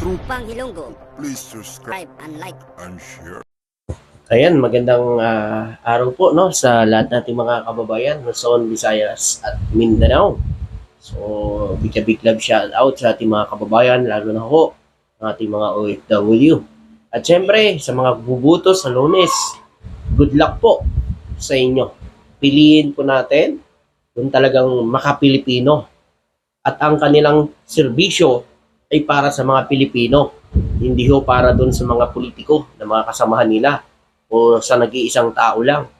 Kumpang Hilonggo. Please subscribe Subscribe and like. and share. Ayan, magandang araw po no sa lahat nating mga kababayan, Luzon, Visayas at Mindanao. So, big love shout out sa ating mga kababayan, lalo na ho ang ating mga OFW. At syempre, sa mga bubuto sa Lunes, good luck po sa inyo. Piliin po natin kung talagang maka-Pilipino. At ang kanilang serbisyo ay para sa mga Pilipino. Hindi ho para doon sa mga politiko na mga kasamahan nila o sa nag-iisang tao lang.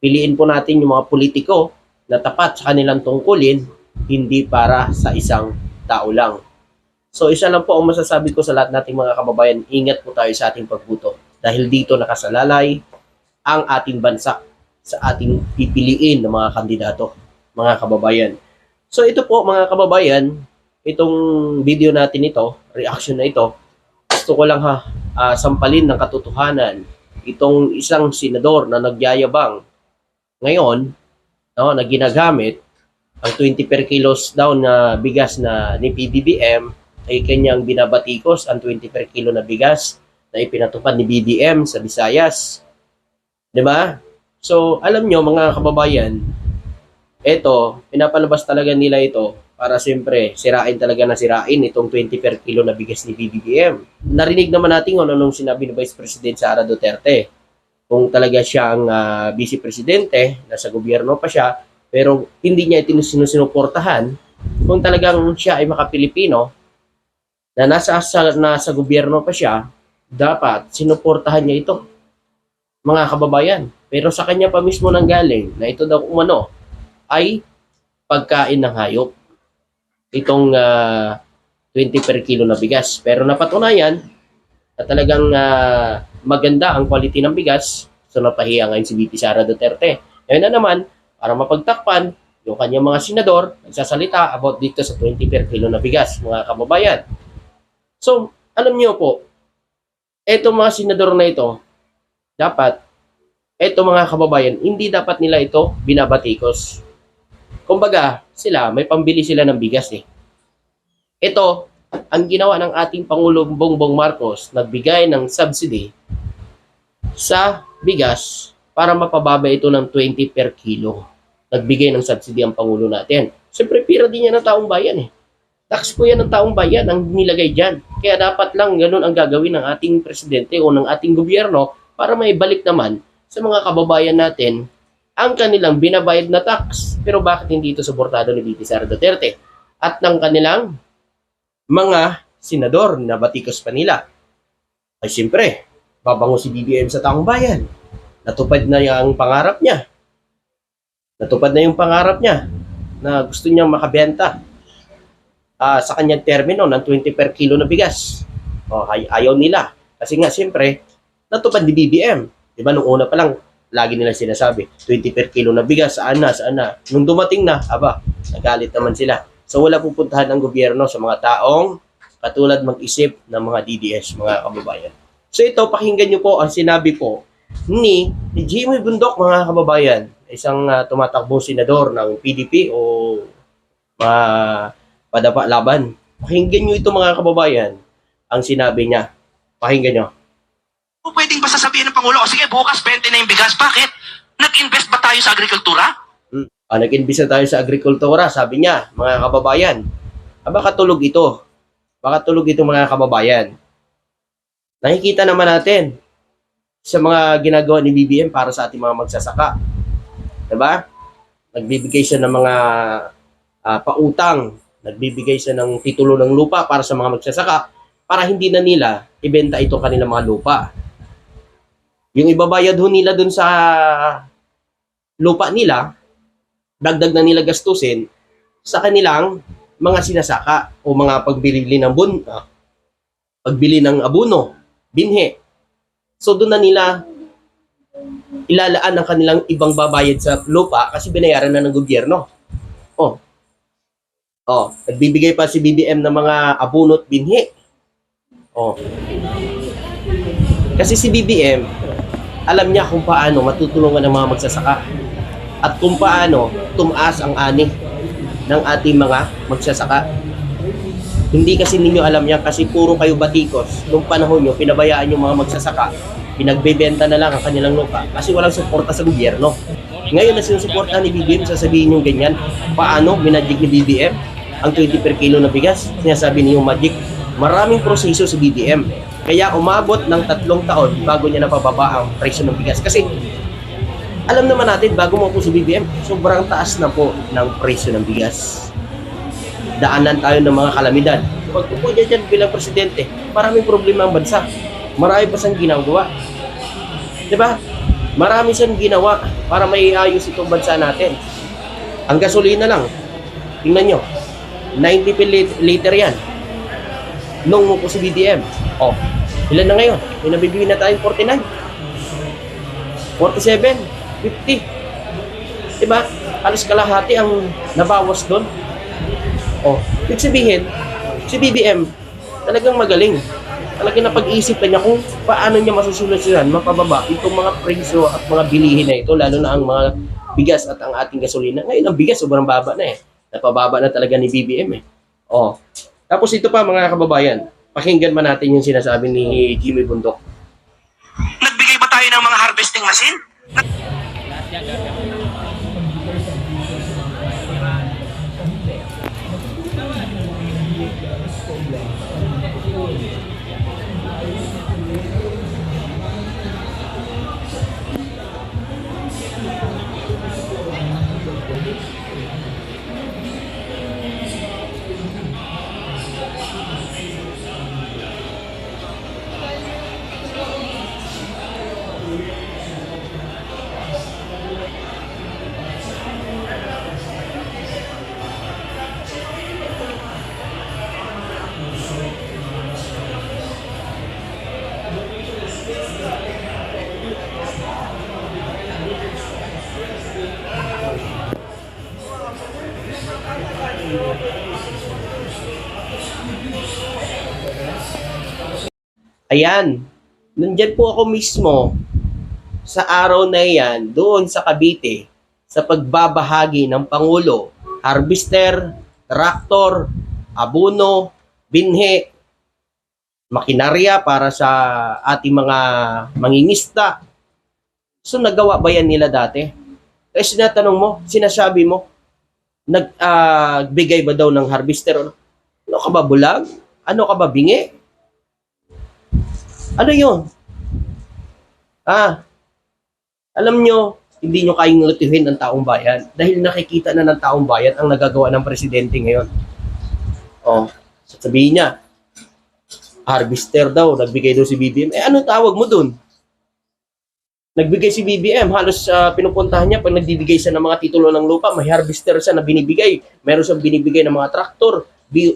Piliin po natin yung mga politiko na tapat sa kanilang tungkulin, hindi para sa isang tao lang. So isa lang po ang masasabi ko sa lahat nating mga kababayan, ingat po tayo sa ating pagboto. Dahil dito nakasalalay ang ating bansa sa ating pipiliin ng mga kandidato, mga kababayan. So ito po mga kababayan, itong video natin ito, reaction na ito, gusto ko lang sampalin ng katotohanan itong isang senador na nagyayabang ngayon na ginagamit ang 20 per kilos daw na bigas na ni PBBM ay kanyang binabatikos ang 20 per kilo na bigas na ipinatupad ni BBM sa Visayas. 'Di ba? So, alam nyo mga kababayan, ito, pinapalabas talaga nila ito para siyempre sirain itong 20 per kilo na bigas ni BBM. Narinig naman natin kung anong sinabi ni Vice President Sara Duterte. Kung talaga siyang Vice Presidente, nasa gobyerno pa siya, pero hindi niya sinusuportahan, kung talagang siya ay maka-Pilipino, na nasa gobyerno pa siya, dapat sinuportahan niya ito, mga kababayan. Pero sa kanya pa mismo nanggaling na ito daw umano ay pagkain ng hayop. Itong 20 per kilo na bigas. Pero napatunayan na talagang maganda ang quality ng bigas. So napahiya ngayon si VP Sara Duterte. Ngayon na naman, para mapagtakpan, yung kanyang mga senador nagsasalita about dito sa 20 per kilo na bigas, mga kababayan. So, alam niyo po, etong mga senador na ito, dapat, etong mga kababayan, hindi dapat nila ito binabatikos. Kumbaga, sila, may pambili sila ng bigas eh. Ito, ang ginawa ng ating Pangulong Bongbong Marcos, nagbigay ng subsidy sa bigas para mapababa ito ng 20 per kilo. Nagbigay ng subsidy ang Pangulo natin. Siyempre, pira din yan ng taong bayan eh. Tax po yan ng taong bayan ang nilagay dyan. Kaya dapat lang ganun ang gagawin ng ating presidente o ng ating gobyerno para maibalik naman sa mga kababayan natin ang kanilang binabayad na tax. Pero bakit hindi ito suportado ni VP Sara Duterte at ng kanilang mga senador na batikos pa nila? Ay siyempre, babango si BBM sa taong bayan. Natupad na yung pangarap niya. Natupad na yung pangarap niya na gusto niyang makabenta sa kanyang termino ng 20 per kilo na bigas. Ayaw nila. Kasi nga siyempre, natupad ni BBM. Diba nung una pa lang, lagi nila sinasabi, 20 per kilo na bigas, saan na? Nung dumating na, nagalit naman sila. So wala pupuntahan ng gobyerno sa mga taong katulad mag-isip ng mga DDS, mga kababayan. So ito, pakinggan nyo po ang sinabi po ni Jimmy Bundok, mga kababayan, isang tumatakbong senador ng PDP o padapa laban. Pakinggan nyo ito mga kababayan, ang sinabi niya. Pakinggan nyo. Pwedeng ba sasabihin ng Pangulo, o sige, bukas 20 na yung bigas, bakit? Nag-invest ba tayo sa agrikultura? Nag-invest tayo sa agrikultura, sabi niya, mga kababayan. Baka tulog ito. Baka tulog ito mga kababayan. Nakikita naman natin sa mga ginagawa ni BBM para sa ating mga magsasaka. Diba? Nagbibigay siya ng mga pautang. Nagbibigay siya ng titulo ng lupa para sa mga magsasaka para hindi na nila ibenta ito kanilang mga lupa. Yung ibabayad ho nila dun sa lupa nila, dagdag na nila gastusin sa kanilang mga sinasaka o mga pagbili ng abono, binhe. So doon na nila ilalaan ang kanilang ibang babayad sa lupa kasi binayaran na ng gobyerno. Nagbibigay pa si BBM ng mga abono at binhe. Kasi si BBM, alam niya kung paano matutulungan ng mga magsasaka at kung paano tumaas ang ani ng ating mga magsasaka. Hindi kasi ninyo alam yan kasi puro kayo batikos. Nung panahon nyo, pinabayaan yung mga magsasaka. Pinagbebenta na lang ang kanilang lupa kasi walang suporta sa gobyerno. Ngayon na sinusuporta ni BBM, sasabihin yung ganyan. Paano minadjik ni BBM ang 20 per kilo na bigas? Sinasabi niyo magic. Maraming proseso sa BBM. Kaya umabot ng 3 taon bago niya napababa ang presyo ng bigas. Kasi alam naman natin, bago mo po sa BBM, sobrang taas na po ng presyo ng bigas. Daanan tayo ng mga kalamidad. Pag po dyan bilang presidente, maraming problema ang bansa. Marami pa siyang ginagawa. Diba? Marami siyang ginawa para maiayos itong bansa natin. Ang gasolina lang, tingnan nyo, 90 per liter yan. Nung po sa BBM. Oh, ilan na ngayon? May nabibili na tayong 49. 47, 50. Diba? Halos kalahati ang nabawas doon. Oh, ibig sabihin, si BBM talagang magaling. Talagang napag-iisipan niya kung paano niya masusolusyonan, mapababa itong mga presyo at mga bilihin na ito, lalo na ang mga bigas at ang ating gasolina. Ngayon, ang bigas sobrang baba na eh. Napababa na talaga ni BBM eh. Oh. Tapos ito pa mga kababayan, pakinggan man natin yung sinasabi ni Jimmy Bundok. Nagbigay ba tayo ng mga harvesting machine? Ayan, nandyan po ako mismo sa araw na yan, doon sa Cavite, sa pagbabahagi ng Pangulo, harvester, traktor, abono, binhe, makinarya para sa ating mga mangingista. So nagawa ba yan nila dati? Kasi sinatanong mo, sinasabi mo, nagbigay ba daw ng harvester? Ano ka ba, bulag? Ano ka ba, bingi? Ano yun? Alam nyo, hindi nyo kayang lutuhin ang taong bayan dahil nakikita na ng taong bayan ang nagagawa ng presidente ngayon. Oh, sasabihin niya, harvester daw, nagbigay daw si BBM. Ano tawag mo dun? Nagbigay si BBM, halos pinupuntahan niya pag nagbibigay siya ng mga titulo ng lupa, may harvester siya na binibigay. Meron siyang binibigay ng mga traktor,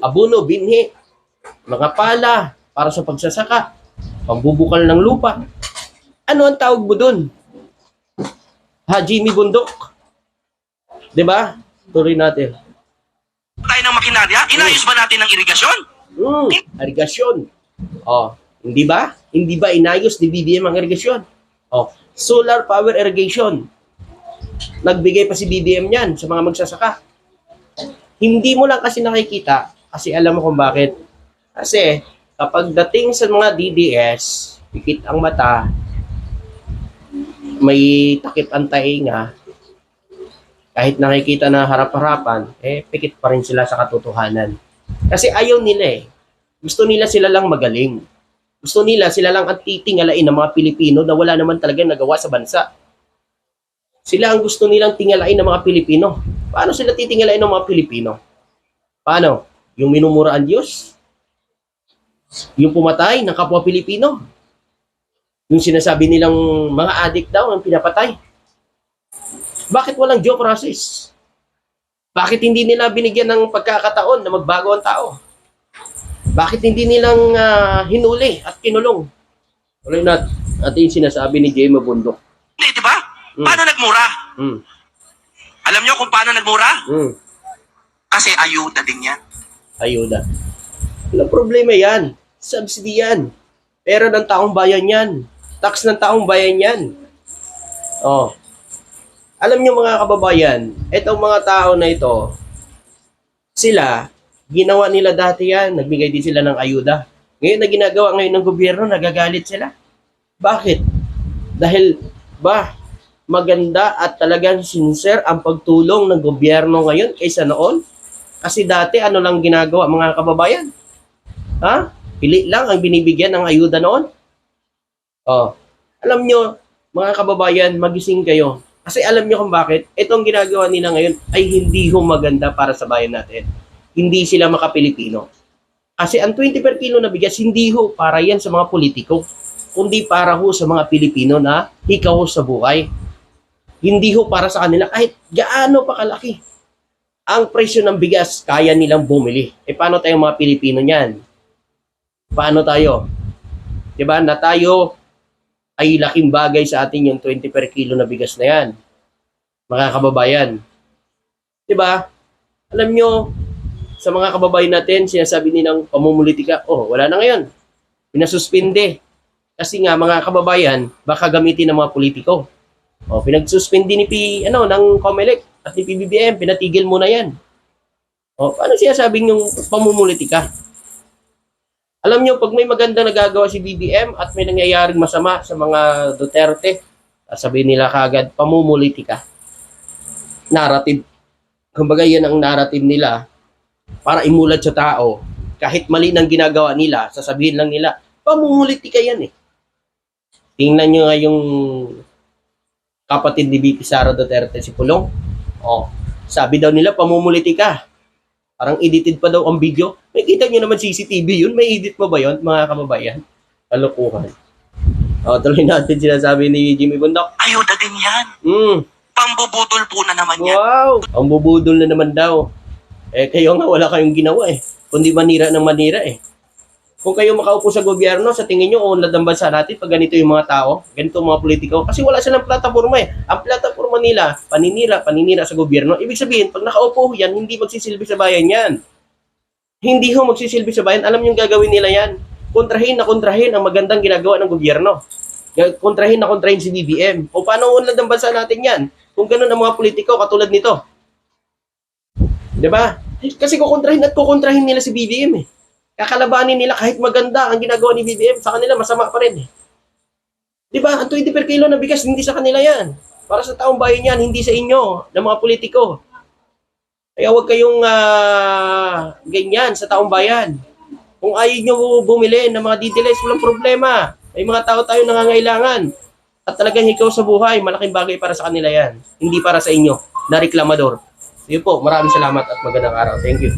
abono, binhi, mga pala para sa pagsasaka, pambubukal ng lupa. Ano ang tawag mo dun? Jimmy Bundok. 'Di ba? Tuloy natin. Tayo ng makinarya? Inayos ba natin ang irigasyon? Irigasyon. Oh, hindi ba? Hindi ba inayos ni BBM ang irigasyon? Oh, solar power irrigation. Nagbigay pa si BBM niyan sa mga magsasaka. Hindi mo lang kasi nakikita kasi alam mo kung bakit. Kasi kapag dating sa mga DDS, pikit ang mata, may takip ang tainga, kahit nakikita na harap-harapan, pikit pa rin sila sa katotohanan. Kasi ayaw nila eh. Gusto nila sila lang magaling. Gusto nila sila lang ang titingalain ng mga Pilipino na wala naman talagang nagawa sa bansa. Sila ang gusto nilang tingalain ng mga Pilipino. Paano sila titingalain ng mga Pilipino? Paano? Yung minumura ang Diyos? Yung pumatay ng kapwa Pilipino? Yung sinasabi nilang mga adik daw ang pinapatay? Bakit walang due process? Bakit hindi nila binigyan ng pagkakataon na magbago ang tao? Bakit hindi nilang hinuli at kinulong? Tuloy natin yung sinasabi ni Jimmy Bundok. Hindi, di ba? Paano nagmura? Alam nyo kung paano nagmura? Kasi ayuda din yan. Ayuda. Walang problema yan. Subsidy yan. Pera ng taong bayan yan. Tax ng taong bayan yan. Oh. Alam nyo mga kababayan, itong mga tao na ito, sila, Ginawa nila dati yan, nagbigay din sila ng ayuda. Ngayon na ginagawa ngayon ng gobyerno, nagagalit sila. Bakit? Dahil ba maganda at talagang sincere ang pagtulong ng gobyerno ngayon kaysa noon? Kasi dati ano lang ginagawa mga kababayan? Ha? Pili lang ang binibigyan ng ayuda noon? Oh. Alam nyo, mga kababayan, magising kayo. Kasi alam nyo kung bakit? Itong ginagawa nila ngayon ay hindi ho maganda para sa bayan natin. Hindi sila makapilipino. Kasi ang 20 per kilo na bigas, hindi ho para yan sa mga politiko, kundi para ho sa mga Pilipino na hikaw sa buhay. Hindi ho para sa kanila kahit gaano pa kalaki. Ang presyo ng bigas, kaya nilang bumili. E paano tayong mga Pilipino niyan? Paano tayo? Diba? Na tayo ay laking bagay sa atin yung 20 per kilo na bigas na yan. Mga kababayan. Diba? Alam nyo, sa mga kababayan natin, sinasabi nilang pamumulitika, oh, wala na ngayon. Pinasuspinde. Kasi nga, mga kababayan, baka gamitin ng mga politiko. Oh, pinagsuspindi ng COMELEC at ni PBBM, pinatigil muna yan. Oh, paano sinasabing yung pamumulitika? Alam nyo, pag may magandang nagagawa si BBM at may nangyayaring masama sa mga Duterte, sabihin nila kagad, pamumulitika. Narrative. Kumbaga yan ang narrative nila para imulat sa tao. Kahit mali ng ginagawa nila, sasabihin lang nila, pamumulitika yan eh. Tingnan nyo nga yung kapatid ni VP Sara Duterte, si Pulong. Oh, sabi daw nila, pamumulitika. Parang edited pa daw ang video. May kita nyo naman CCTV yun. May edit mo ba yun, mga kababayan? Kalokohan. O, tuloy natin sinasabi ni Jimmy Bundok. Ayuda din yan. Pambubudol po na naman yan. Wow! Ang bubudol na naman daw. Eh, kayo nga, wala kayong ginawa eh. Kundi manira ng manira eh. Kung kayo makaupo sa gobyerno, sa tingin nyo, unlad ang bansa natin pag ganito yung mga tao, ganito mga politiko, kasi wala silang plataforma eh. Ang plataforma nila, paninira sa gobyerno. Ibig sabihin, pag nakaupo yan, hindi magsisilbi sa bayan yan. Hindi ho magsisilbi sa bayan. Alam nyo yung gagawin nila yan. Kontrahin ang magandang ginagawa ng gobyerno. Kontrahin si BBM. O paano unlad ang bansa natin yan? Kung ganun ang mga politiko katulad nito. Diba? Kasi kukontrahin nila si BBM eh. Kakalabanin nila kahit maganda ang ginagawa ni BBM, sa kanila masama pa rin eh. Diba? Ang 20 per kilo na bigas, hindi sa kanila yan. Para sa taong bayan yan, hindi sa inyo, ng mga politiko. Kaya huwag kayong ganyan sa taong bayan. Kung ayaw nyo bumili ng mga DDLS, walang problema. May mga tao tayo nangangailangan. At talagang hikaw sa buhay, malaking bagay para sa kanila yan. Hindi para sa inyo, na reklamador. Yun po, maraming salamat at magandang araw. Thank you.